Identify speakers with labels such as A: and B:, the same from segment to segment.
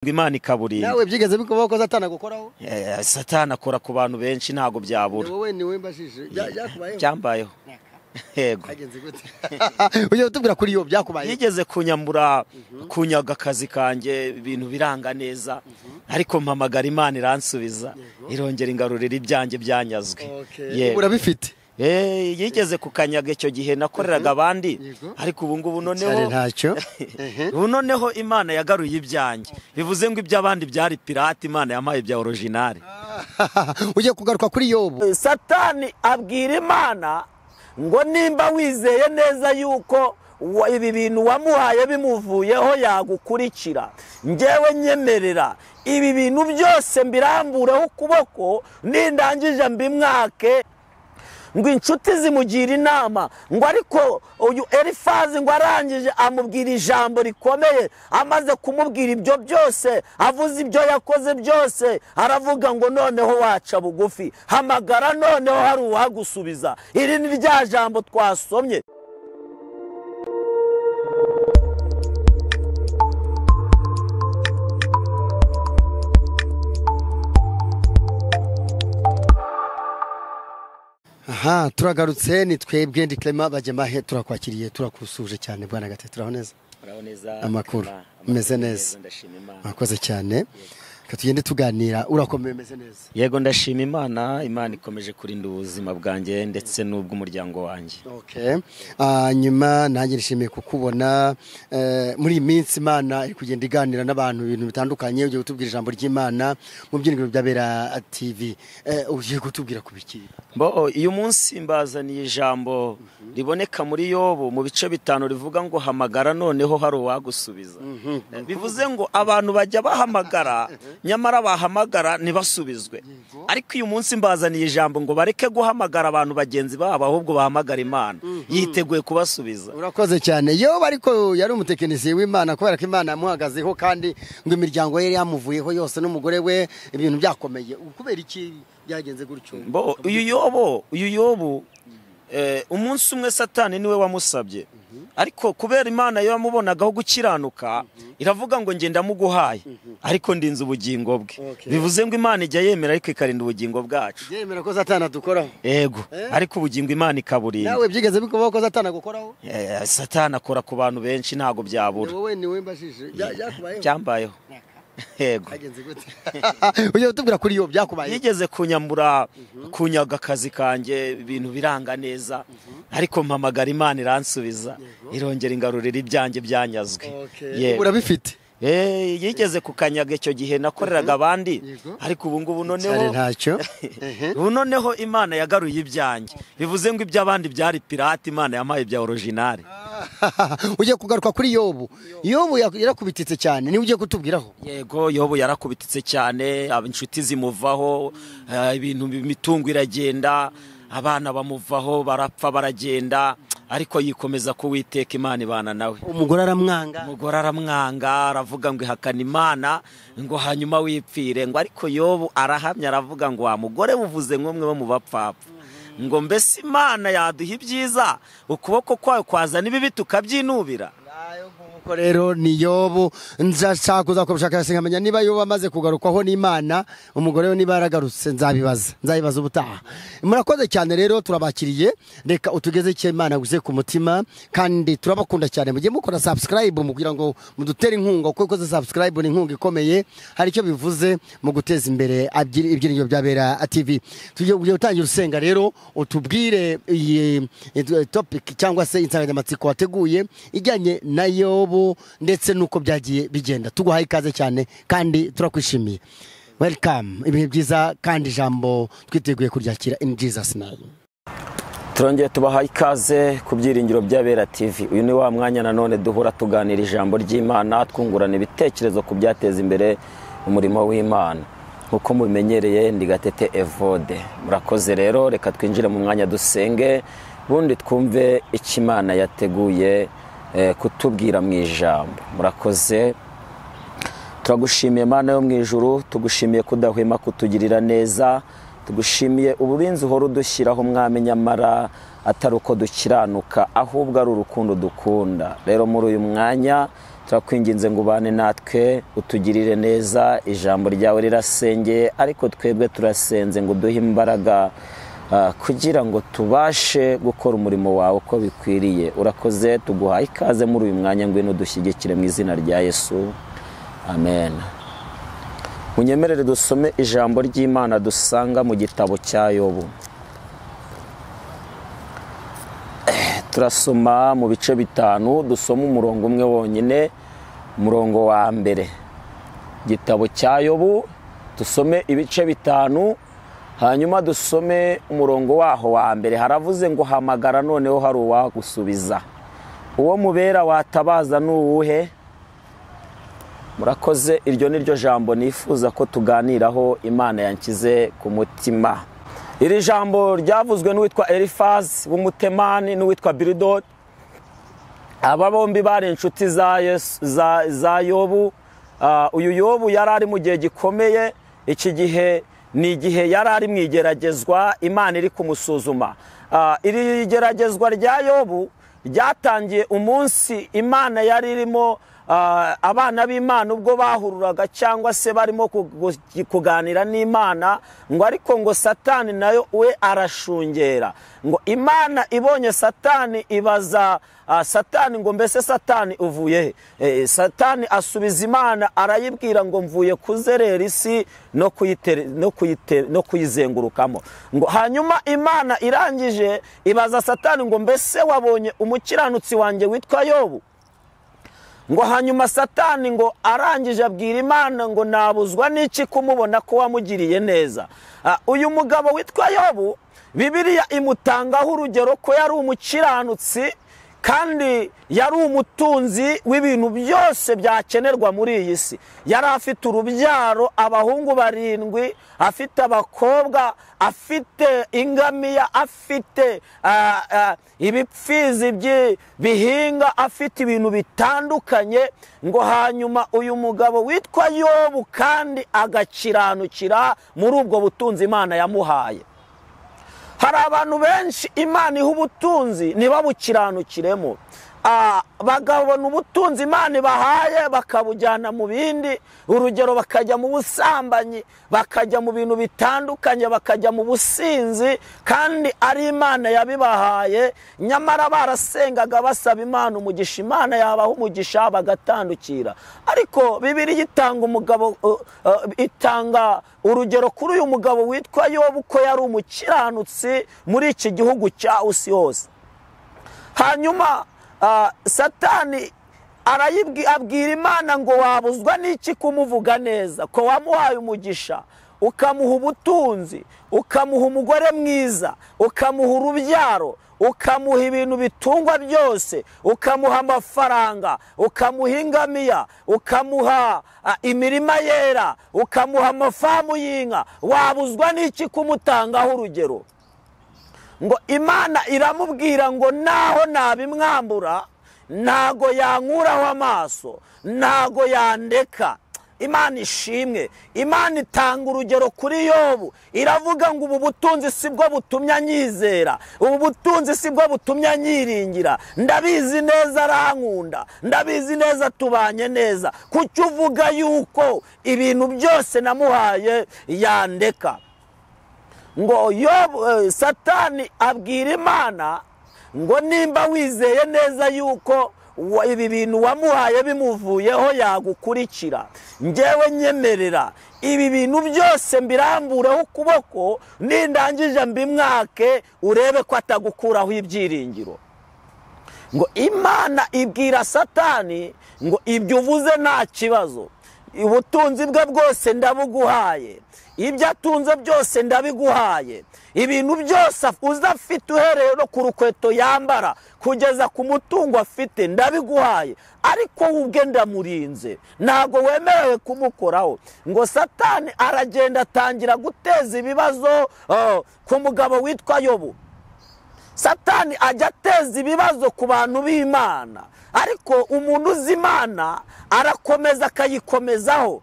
A: Imana ikaburinda
B: nawe byigeze bikubaho ko Satani agukoraho
A: Satani akora ku bantu benshi ntago byabura
B: wowe ni we mbashije byakubayeho
A: cyambayeho yego
B: agenze gute uje utubwira kuri yo byakubayeho
A: yigeze kunyambura kunyaga akazi kanje ibintu biranga neza ariko mpamagara Imana iransubiza irongera ingarurira ibyanjye byanyazwe
B: yego urabifite
A: yigeze kukanyaga icyo gihe nakoreraga abandi ariko ubu ngubu noneho
B: ntacyo
A: ubu noneho Imana yagaruye ibyanjye bivuze ngo iby'abandi byari pirate Imana yamaye bya original
B: uje kugaruka kuri Yobu
A: Satani abwira Imana ngo nimba wizeye neza yuko ibi bintu wamuhaye bimuvuyeho yagukurikira ngewe nyemerera ibi bintu byose mbirambureho ukuboko nindangije mbimwake ngo inshuti zimugira inama ngo ariko uyu Elifazi ngo arangije amubwira ijambo rikomeye amaze kumubwira ibyo byose avuze ibyo yakoze byose aravuga ngo noneho waca bugufi hamagara noneho hari uwagusubiza iri ni rya jambo twasomye
B: aha turagarutse ni twebwe ndi Clement Bagemahe turakwakiriye turakusuje cyane bwana Gatete turaboneza amakuru meze neza mwakoze cyane katugende tuganira urakomeye meze neza
A: yego ndashima Imana ikomeje kurinda ubuzima bwanjye ndetse n'ubwo umuryango wanjye
B: nyuma nanjye nishimiye kukubona muri iyi minsi Imana iri kugenda iganira n'abantu ibintu bitandukanye ugiye gutubwira ijambo ry'Imana mu byinigiro by'Abera TV ugiye gutubwira kubiki
A: uyu munsi mbazaniye ijambo riboneka muri Yobu mu bice 5 rivuga ngo hamagara noneho hari uwagusubiza bivuze ngo abantu bajya bahamagara nyamara bahamagara ntibasubizwe ariko uyu munsi mbazaniye ijambo ngo bareke guhamagara abantu bagenzi babo ahubwo bahamagara Imana yiteguye kubasubiza
B: urakoze cyane Yobu ariko yari umutekinisiye w'Imana kubera ko Imana yamuhagazeho kandi ngo imiryango ye yamuvuyeho yose n'umugore we ibintu byakomeye kubera iki byagenze gutyo
A: uyu Yobu umunsi umwe Satani niwe wamusabye ariko kubera Imana yo yamubonagaho gukiranuka iravuga ngo ngenda muguhaye ariko ndinze ubugingo bwe bivuze ngo Imana ijya yemera ariko ikarinda ubugingo bwacu
B: yemera ko Satani adukoraho
A: yego ariko ubugingo Imana ikaburinda
B: nawe byigeze bikubaho ko Satani agukoraho
A: Satani akora ku bantu benshi ntago byabura
B: wowe ni we mbashije byakubayeho
A: cyambayeho yego
B: agenze gute uje utubwira kuri yo byakubayeho
A: yigeze kunyambura kunyaga akazi kanje ibintu biranga neza ariko mpamagara Imana iransubiza irongera ingarurira ibyanjye byanyazwe
B: yego urabifite
A: yigeze kukanyaga icyo gihe nakoreraga abandi ariko ubu ngubu noneho
B: ntacyo
A: ubu noneho Imana yagaruye ibyanjye bivuze ngo iby'abandi byari pirate Imana yamaye bya original
B: uje kugaruka kuri Yobu yarakubititse cyane ni uje kutubwiraho
A: yego Yobu yarakubititse cyane inshuti zimuvaho ibintu imitungo iragenda abana bamuvaho barapfa baragenda ariko yikomeza kuwiteka Imana ibana nawe
B: umugore
A: aramwanga aravuga ngo ihakana Imana ngo hanyuma wipfire ngo ariko Yobu arahamya aravuga ngo wa mugore buvuze nk'umwe bo mu bapfapfa ngo mbese Imana yaduha ibyiza ukuboko kwayo kwazana ibibi tukabyinubira
B: ko rero ni Yobu nzashaka kuza kubushakasha nkamenya niba Yobu amaze kugarukwaho n'Imana umugore we niba yaragarutse nzabibaza ubutaha murakoze cyane rero turabakiriye reka utugeze cyo Imana guze ku mutima kandi turabakunda cyane mugiye mukora subscribe mugira ngo mudutere inkunga kuko subscribe ni inkunga ikomeye hari icyo bivuze mu guteza imbere ibyinigiro by'Abera TV tugiye gutangira usenga rero utubwire iyi topic cyangwa se insanganyamatsiko wateguye ijyanye na Yobu ndetse nuko byagiye bigenda tuguhaye ikaze cyane kandi turakwishimiye welcome ibihe byiza kandi ijambo twiteguye kuryakira in Jesus name
A: turongeye tubahaye ikaze ku byiringiro by'Abera TV uyu ni wa mwanya nanone duhura tuganira ijambo ry'Imana twungurana ibitekerezo ku byateza imbere umurimo w'Imana nkuko mubimenyereye ndi Gatete Evode murakoze rero reka twinjire mu mwanya dusenge bundi twumve icyo Imana yateguye kutubwira mu ijambo murakoze turagushimiye Mana yo mu ijuru tugushimiye kudahwema kutugirira neza tugushimiye uburinzi uhora udushyiraho mwami nyamara atari uko dukiranuka ahubwo ari urukundo dukunda rero muri uyu mwanya turakwinginze ngo ubane natwe utugirire neza, ijambo ryawe rirasengeye ariko twebwe turasenze ngo duhe imbaraga kugira ngo tubashe gukora umurimo wawe uko bikwiriye. Urakoze, tuguhaye ikaze muri uyu mwanya, ngwino dushyigikire mu izina rya Yesu, amen. Munyemerere dusome ijambo ry'Imana dusanga mu gitabo cya Yobu. Turasoma mu bice bitanu, dusoma umurongo umwe wonyine, umurongo wa mbere. Gitabo cya Yobu dusome ibice bitanu, hanyuma dusome umurongo waho wa mbere. Haravuze ngo hamagara noneho hari uwagusubiza, uwo mubera watabaza n'uwuhe? Murakoze, iryo ni ryo jambo nifuza ko tuganiraho, Imana yankize ku mutima. Iri jambo ryavuzwe n'uwitwa Elifazi w'umutemani n'uwitwa Biridodi. Aba bombi bari inshuti za Yobu. Uyu Yobu yari ari mu gihe gikomeye. Iki gihe ni igihe yari ari mu igeragezwa, Imana iri kumusuzuma. Iri geragezwa rya Yobu ryatangiye umunsi Imana yari irimo abana b'Imana ubwo bahururaga cyangwa se barimo kuganira n'Imana, ngo ariko ngo Satani nayo we arashungera. Ngo Imana ibonye Satani ibaza Satani ngo mbese Satani uvuye he? Satani asubiza Imana arayibwira ngo mvuye kuzerera isi no kuyizengurukamo. Ngo hanyuma Imana irangije ibaza Satani ngo mbese wabonye umukiranutsi wanjye witwa Yobu? Ngo hanyuma Satani ngo arangije abwira Imana ngo nabuzwa n'iki kumubona ko wamugiriye neza. Uyu mugabo witwa Yobu, Bibiliya imutangaho urugero ko yari umukiranutsi kandi yari umutunzi w'ibintu byose byakenerwa muri iyi si. Yari afite urubyaro, abahungu 7, afite abakobwa, afite ingamiya, afite ibipfizi bihinga, afite ibintu bitandukanye. Ngo hanyuma uyu mugabo witwa Yobu kandi agakiranukira muri ubwo butunzi Imana yamuhaye. Hari abantu benshi Imana iha ubutunzi ntibabukiranukiremo. Bagabona ubutunzi Imana ibahaye bakabujyana mu bindi. Urugero, bakajya mu busambanyi, bakajya mu bintu bitandukanye, bakajya mu businzi, kandi ari Imana yabibahaye. Nyamara barasengaga basaba Imana umugisha, Imana yabaha umugisha bagatandukira. Ariko Bibiliya itanga urugero kuri uyu mugabo witwa Yobu ko yari umukiranutsi muri iki gihugu cya Usi hose. Hanyuma Satani abwira Imana ngo wabuzwa n'iki kumuvuga neza, ko wamuhaye umugisha, ukamuha ubutunzi, ukamuha umugore mwiza, ukamuha urubyaro, ukamuha ibintu bitungwa byose, ukamuha amafaranga, ukamuha ingamiya, ukamuha imirima yera, ukamuha amafamu y'inka, wabuzwa n'iki kumutangaho urugero? Ngo Imana iramubwira ngo naho nabimwambura ntago yankuraho amaso, ntago yandeka. Imana ishimwe. Imana itanga urugero kuri Yobu, iravuga ngo ubu butunzi sibwo butumye anyizera, ubu butunzi sibwo butumye anyiringira, ndabizi neza arankunda, ndabizi neza tubanye neza, kuki uvuga yuko ibintu byose namuhaye yandeka? Ngo Yobu, Satani abwira Imana ngo nimba wizeye neza yuko ibi bintu wamuhaye bimuvuyeho yagukurikira, njyewe nyemerera ibi bintu byose mbirambureho ukuboko, nindangije mbimwake urebe ko atagukuraho ibyiringiro. Ngo Imana ibwira Satani ngo ibyo uvuze nta kibazo, ubutunzi bwe bwose ndabuguhaye, ibyo atunze byose ndabiguhaye, ibintu byose uzafite uhereye no ku rukweto yambara kugeza ku mutungo afite ndabiguhaye, ariko ubwe ndamurinze, ntago wemerewe kumukoraho. Ngo Satani aragenda atangira guteza ibibazo ku mugabo witwa Yobu. Satani ajya ateza ibibazo ku bantu b'Imana, ariko umuntu uzi Imana arakomeza akayikomezaho.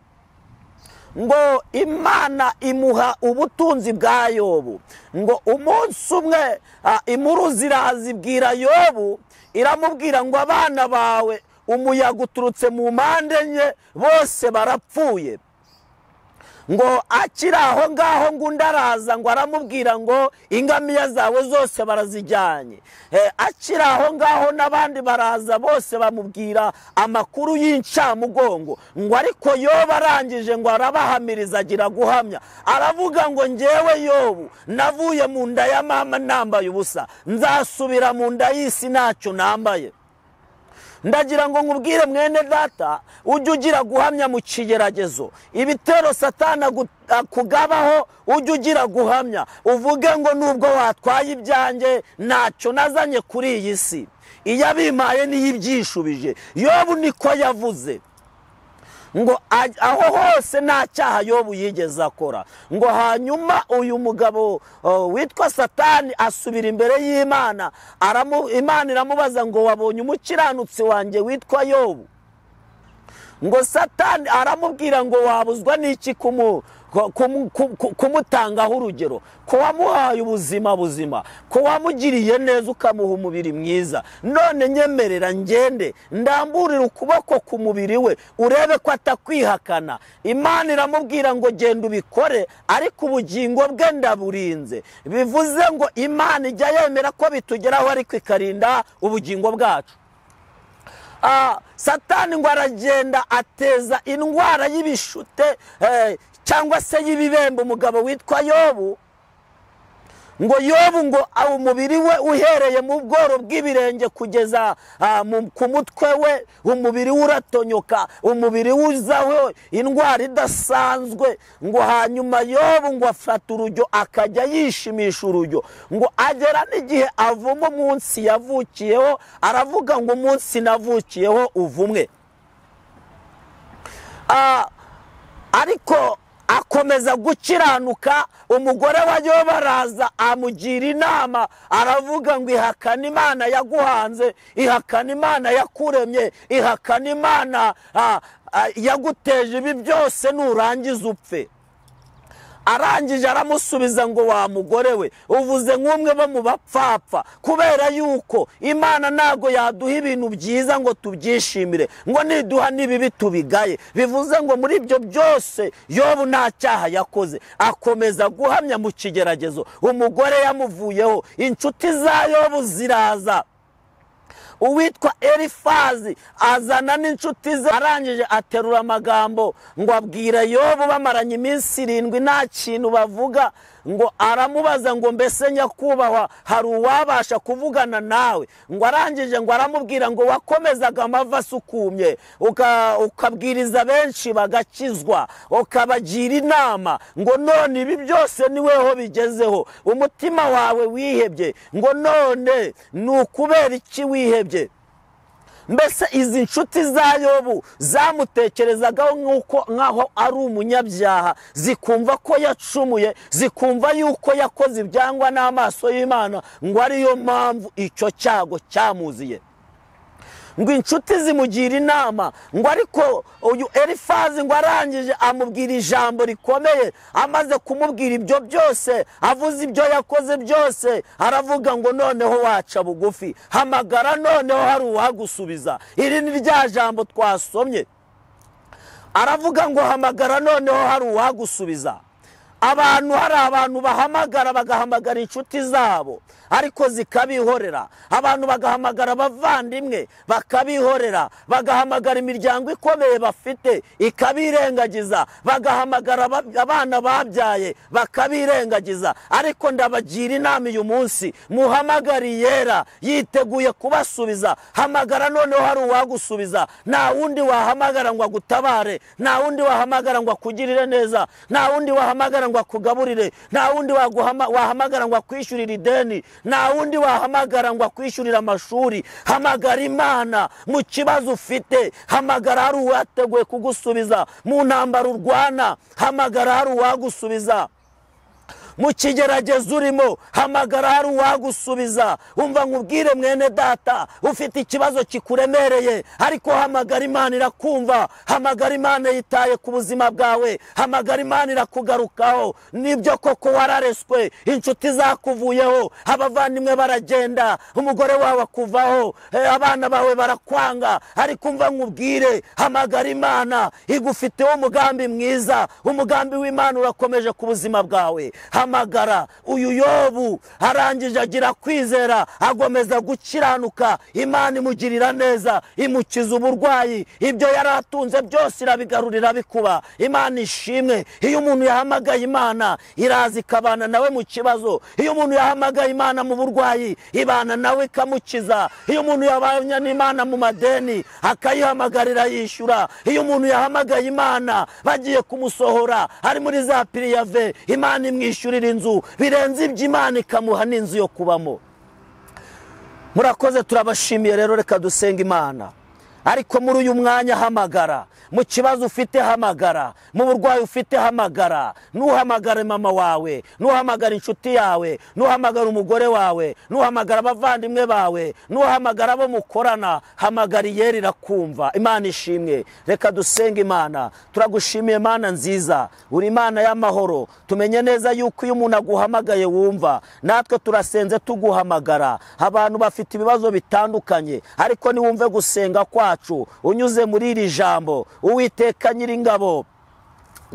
A: Ngo Imana imuha ubutunzi bwa Yobu. Ngo umunsi umwe impuruzi irazibwira Yobu, iramubwira ngo abana bawe umuyaga uturutse mu mpande enye bose barapfuye. Ngo akiri aho ngaho ngo undi araza ngo aramubwira ngo ingamiya zawe zose barazijyanye. Akiri aho ngaho n'abandi baraza bose bamubwira amakuru y'incamugongo. Ngo ariko Yobu arangije ngo arabahamiriza agira guhamya, aravuga ngo njyewe Yobu navuye mu nda ya mama nambaye ubusa, nzasubira mu nda y'isi ntacyo nambaye. Ndagira ngo nkubwire mwene data, ujye ugira guhamya mu kigeragezo. Ibitero Satani akugabaho ujye ugira guhamya, uvuge ngo nubwo watwaye ibyanjye ntacyo nazanye kuri iyi si, iyo abimpaye niyo ibyishubije. Yobu niko yavuze, ngo aho hose nta cyaha Yobu yigeze akora. Ngo hanyuma uyu mugabo witwa Satani asubira imbere y'Imana, Imana iramubaza ngo wabonye umukiranutsi wanjye witwa Yobu? Ngo Satani aramubwira ngo wabuzwa n'iki kumutangaho urugero, ko wamuhaye ubuzima buzima, ko wamugiriye neza ukamuha umubiri mwiza. None nyemerera ngende ndamburira ukuboko ku mubiri we urebe ko atakwihakana. Imana iramubwira ngo genda ubikore, ariko ubugingo bwe ndaburinze. Bivuze ngo Imana ijya yemera ko bitugeraho ariko ikarinda ubugingo bwacu. Satani ngo aragenda ateza indwara y'ibishute cyangwa se y'ibibembe umugabo witwa Yobu. Ngo Yobu ngo umubiri we uhereye mu bworo bw'ibirenge kugeza ku mutwe we umubiri uratonyoka, umubiri uzaho indwara idasanzwe. Ngo hanyuma Yobu ngo afata urujyo akajya yishimisha urujyo, ngo agera n'igihe avuma umunsi yavukiyeho, aravuga ngo umunsi navukiyeho uvumwe. Ariko akomeza gukiranuka. Umugore wa Yobu araza amugira inama, aravuga ngo ihakana Imana yaguhanze, ihakana Imana yakuremye, ihakana Imana yaguteje ibi byose nurangiza upfe. Arangije aramusubiza ngo wa mugore we uvuze nk'umwe bo mu bapfapfa, kubera yuko Imana ntago yaduha ibintu byiza ngo tubyishimire, ngo niduha n'ibibi tubigaye. Bivuze ngo muri ibyo byose Yobu nta cyaha yakoze. Akomeza guhamya mu kigeragezo. Umugore yamuvuyeho, inshuti za Yobu ziraza, uwitwa Elifazi azana n'inshuti ze. Arangije aterura amagambo ngo abwira Yobu, bamaranye iminsi 7 nta kintu bavuga. Ngo aramubaza ngo mbese nyakubahwa hari uwabasha kuvugana nawe? Ngo arangije ngo aramubwira ngo wakomezaga amava asukumye, ukabwiriza benshi bagakizwa, ukabagira inama, ngo none ibi byose niweho bigezeho, umutima wawe wihebye. Ngo none ni ukubera iki wihebye? Mbese izi nshuti za Yobu zamutekerezagaho nk'aho ari umunyabyaha, zikumva ko yacumuye, zikumva yuko yakoze ibyangwa n'amaso y'Imana, ngo ariyo mpamvu icyo cyago cyamuziye. Ngo inshuti zimugira inama. Ngo ariko uyu Elifazi ngo arangije amubwira ijambo rikomeye. Amaze kumubwira ibyo byose, avuze ibyo yakoze byose, aravuga ngo noneho waca bugufi, hamagara noneho hari uwagusubiza. Iri ni rya jambo twasomye. Aravuga ngo hamagara noneho hari uwagusubiza. Hari abantu bahamagara, bagahamagara inshuti zabo ariko zikabihorera. Abantu bagahamagara abavandimwe bakabihorera, bagahamagara imiryango ikomeye bafite ikabirengagiza, bagahamagara abana babyaye bakabirengagiza. Ariko ndabagira inama uyu munsi, muhamagari yera yiteguye kubasubiza. Hamagara noneho hari uwagusubiza. Nta wundi wahamagara ngo agutabare, nta wundi wahamagara ngo akugirire neza, nta wundi wahamagara ngo akugaburire, nta wundi wahamagara ngo akwishyurire ideni, nta wundi wahamagara ngo akwishyurire amashuri. Hamagara Imana mu kibazo ufite, hamagara hari uwateguye kugusubiza. Mu ntambara urwana, hamagara hari uwagusubiza. mu kigeragezo urimo hamagara hari uwagusubiza. Umva nkubwire mwene data, ufite ikibazo kikuremereye ariko hamagara Imana irakumva. Hamagara Imana yitaye ku buzima bwawe. Hamagara Imana irakugarukaho. Nibyo koko warareswe, inshuti zakuvuyeho, abavandimwe baragenda, umugore wawe akuvaho, abana bawe barakwanga, ariko umva nkubwire hamagara Imana igufiteho umugambi mwiza. Umugambi w'Imana urakomeje ku buzima bwawe. Hamagara. Uyu Yobu arangije agira kwizera, agomeza gukiranuka. Imana imugirira neza, imukiza uburwayi, ibyo yari atunze byose irabigarurira bikuba. Imana ishimwe. Iyo umuntu yahamagaye Imana iraza ikabana nawe mu kibazo. Iyo umuntu yahamagaye Imana mu burwayi ibana nawe ikamukiza. Iyo umuntu yabanye n'Imana mu madeni akayihamagarira yishyura. Iyo umuntu yahamagaye Imana bagiye kumusohora ari muri za piriyave, Imana imwishyurira inzu birenze ibyo Imana ikamuha n'inzu yo kubamo. Murakoze, turabashimiye rero. Reka dusenga Imana. Ariko muri uyu mwanya hamagara. Mu kibazo ufite hamagara, mu burwayi ufite hamagara. Nuhamagare mama wawe, nuhamagara inshuti yawe, nuhamagara umugore wawe, nuhamagara abavandimwe bawe, nuhamagara abo mukorana. Hamagara Iyeri irakumva. Imana ishimwe. Reka dusenga Imana. Turagushimiye Mana nziza, uri Imana y'amahoro. Tumenye neza yuko iyo umuntu aguhamagaye wumva. Natwe turasenze tuguhamagara. Abantu bafite ibibazo bitandukanye, ariko niwumve gusenga kwacu unyuze muri iri jambo. Uwiteka Nyiringabo,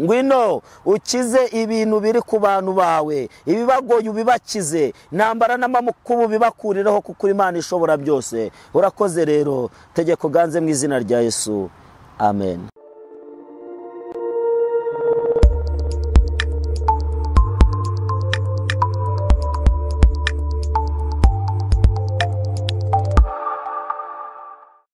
A: ngwino ukize ibintu biri ku bantu bawe, ibibagoye ubibakize, intambara n'amakuba bibakurireho, kuko Imana ishobora byose. Urakoze rero, tegeko ganze mu izina rya Yesu. Amen.